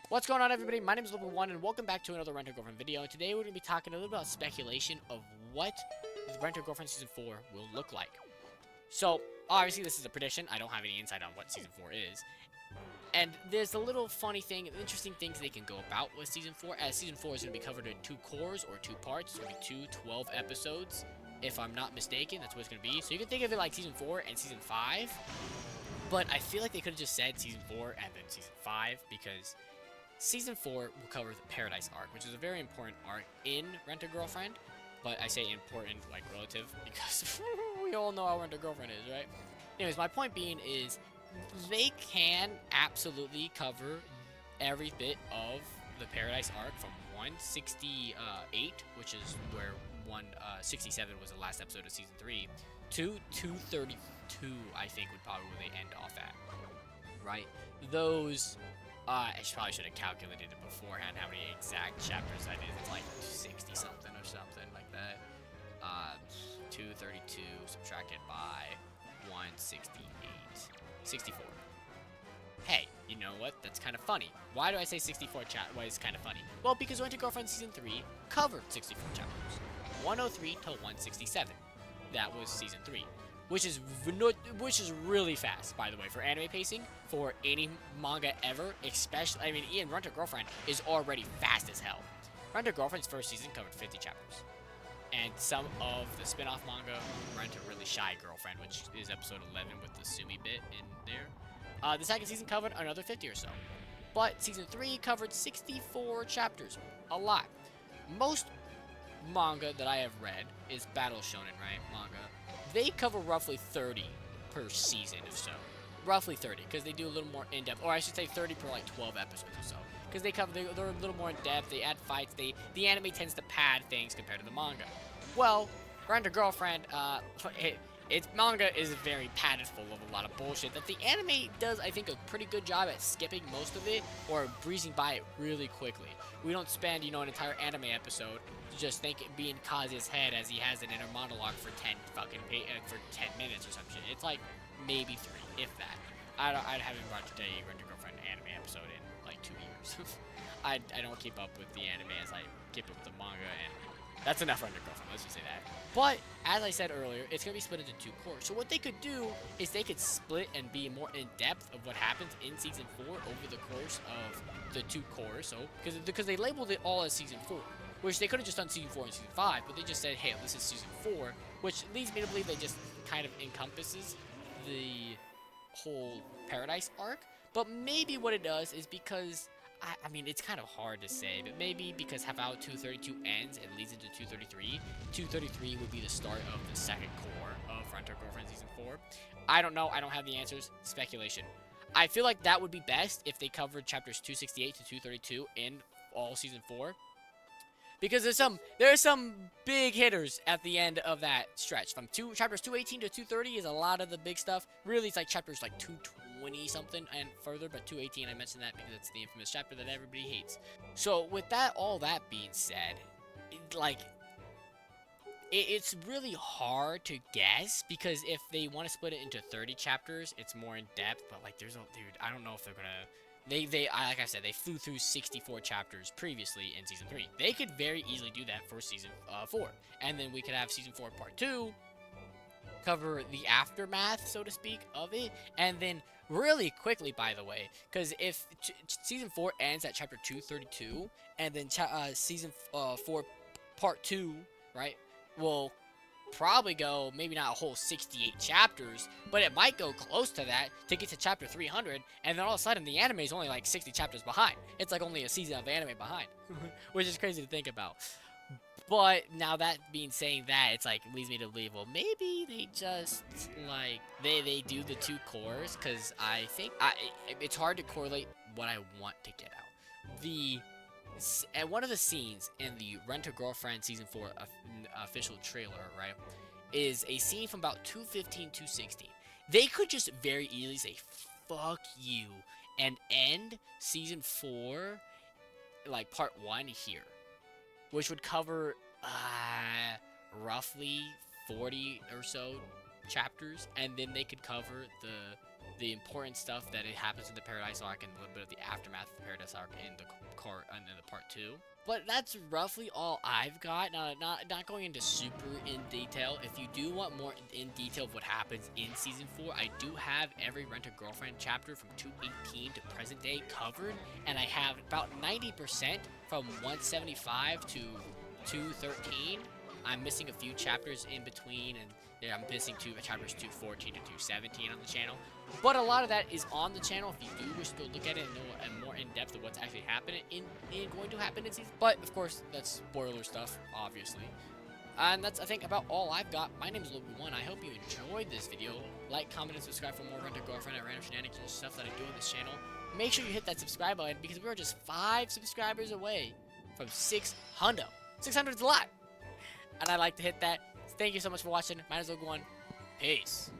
What's going on, everybody? My name is Loopy1, and welcome back to another Rent a Girlfriend video. And today we're going to be talking a little about speculation of what the Rent a Girlfriend Season 4 will look like. So, obviously this is a prediction. I don't have any insight on what Season 4 is. And there's a little funny thing, interesting things they can go about with Season 4, as Season 4 is going to be covered in 2 cores, or 2 parts. It's going to be 12 episodes, if I'm not mistaken. That's what it's going to be. So you can think of it like Season 4 and Season 5. But I feel like they could have just said Season 4 and then Season 5, because Season 4 will cover the Paradise arc, which is a very important arc in Rent a Girlfriend. But I say important, like, relative, because we all know how Rent a Girlfriend is, right? Anyways, my point being is, they can absolutely cover every bit of the Paradise arc from 168, which is where 167 was the last episode of Season 3, to 232, I think, would probably where they end off at, right? Those... I probably should have calculated it beforehand how many exact chapters that is. It's like 60 something or something like that. 232 subtracted by 168. 64. Hey, you know what? That's kind of funny. Why do I say 64 why is it kind of funny? Well, because Rent a Girlfriend Season 3 covered 64 chapters. 103 to 167. That was Season 3. Which is really fast, by the way, for anime pacing, for any manga ever, especially, I mean, Rent a Girlfriend is already fast as hell. Rent a Girlfriend's first season covered 50 chapters. And some of the spin-off manga, Rent a Really Shy Girlfriend, which is episode 11 with the Sumi bit in there. The second season covered another 50 or so. But season 3 covered 64 chapters. A lot. Most manga that I have read is Battle Shonen, right? Manga. They cover roughly 30 per season or so. Roughly 30, because they do a little more in-depth, or I should say 30 per like 12 episodes or so. Because they're a little more in-depth, they add fights, the anime tends to pad things compared to the manga. Well, Rent a Girlfriend, its manga is very padded full of a lot of bullshit that the anime does, I think, a pretty good job at skipping most of it, or breezing by it really quickly. We don't spend, an entire anime episode just be in Kazu's head as he has an inner monologue for 10 minutes or some shit. It's like maybe 3, if that. I haven't watched a Rent a Girlfriend anime episode in like 2 years. I don't keep up with the anime as I keep up with the manga, and that's enough Rent a Girlfriend, let's just say that. But as I said earlier, it's gonna be split into 2 cores. So what they could do is they could split and be more in depth of what happens in season 4 over the course of the 2 cores. So because they labeled it all as season 4. Which they could have just done Season 4 and Season 5, but they just said, hey, this is Season 4, which leads me to believe they just kind of encompasses the whole Paradise arc. But maybe what it does is because, I mean, it's kind of hard to say, but maybe because how 232 ends and leads into 233, 233 would be the start of the second core of Rent a Girlfriend Season 4. I don't know, I don't have the answers, speculation. I feel like that would be best if they covered chapters 268 to 232 in all Season 4. Because there are some big hitters at the end of that stretch. From chapters 218 to 230 is a lot of the big stuff. Really, it's like chapters like 220 something and further, but 218 I mentioned that because it's the infamous chapter that everybody hates. So with all that being said, it's really hard to guess, because if they want to split it into 30 chapters, it's more in depth. But like, dude, I don't know if they're gonna. Like I said, they flew through 64 chapters previously in Season 3. They could very easily do that for Season 4. And then we could have Season 4 Part 2 cover the aftermath, so to speak, of it. And then really quickly, by the way, because if Season 4 ends at Chapter 232, and then Season 4 Part 2, right, will probably go maybe not a whole 68 chapters, but it might go close to that to get to chapter 300, and then all of a sudden the anime is only like 60 chapters behind. It's like only a season of anime behind, which is crazy to think about. But now that being saying that, it's like leads me to believe, well, maybe they just like they do the 2 cores, because I think it's hard to correlate what I want to get out. And one of the scenes in the Rent a Girlfriend Season 4 official trailer, right, is a scene from about 215, 216. They could just very easily say, fuck you, and end Season 4, like, Part 1 here. Which would cover, roughly 40 or so chapters, and then they could cover the the important stuff that it happens in the Paradise arc and a little bit of the aftermath of the Paradise arc in the part 2. But that's roughly all I've got. Now, not going into super in detail. If you do want more in detail of what happens in Season 4, I do have every Rent-A-Girlfriend chapter from 218 to present day covered. And I have about 90% from 175 to 213. I'm missing a few chapters in between, and I'm missing chapters 214 to 217 on the channel. But a lot of that is on the channel if you do wish to look at it and know more in depth of what's actually happening going to happen in season. But of course, that's spoiler stuff, obviously. And that's, I think, about all I've got. My name is Logan1. I hope you enjoyed this video. Like, comment, and subscribe for more Rent-A-Girlfriend and random shenanigans and stuff that I do on this channel. Make sure you hit that subscribe button because we are just 5 subscribers away from 600. 600 is a lot. And I'd like to hit that. Thank you so much for watching. My name is Logan1. Peace.